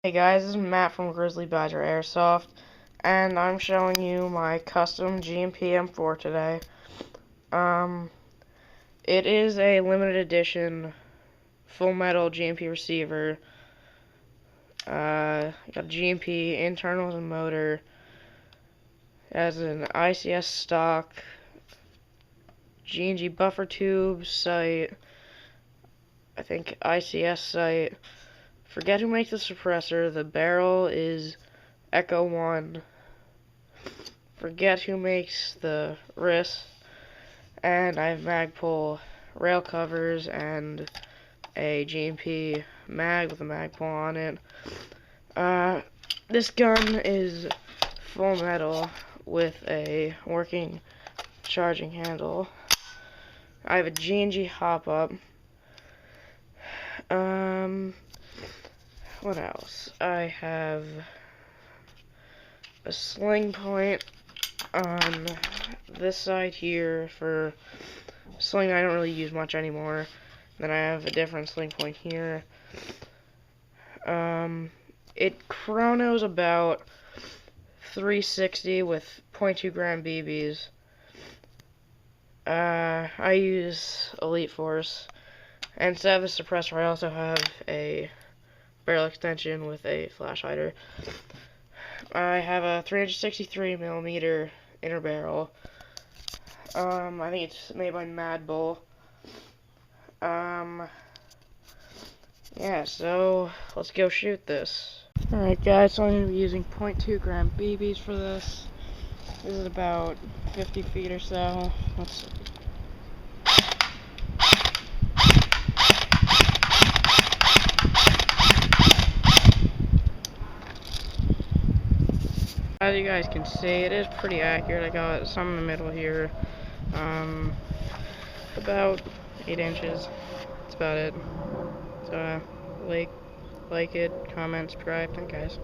Hey guys, this is Matt from Grizzly Badger Airsoft, and I'm showing you my custom G&P M4 today. It is a limited edition full metal G&P receiver. Got G&P internals and motor. It has an ICS stock, G&G buffer tube sight. I think ICS sight. Forget who makes the suppressor. The barrel is Echo 1. Forget who makes the wrist. And I have Magpul rail covers and a G&P mag with a Magpul on it. This gun is full metal with a working charging handle. I have a G&G hop-up. What else? I have a sling point on this side here for sling I don't really use much anymore. Then I have a different sling point here. It chronos about 360 with 0.2 gram BBs. I use Elite Force. And instead of the suppressor, I also have a barrel extension with a flash hider. I have a 363mm inner barrel. I think it's made by Mad Bull. Yeah, so let's go shoot this. Alright guys, so I'm going to be using 0.2 gram BBs for this. This is about 50 feet or so. Let's see. As you guys can see, it is pretty accurate. I got some in the middle here. About 8 inches. That's about it. So, like it, comment, subscribe. Thank you guys.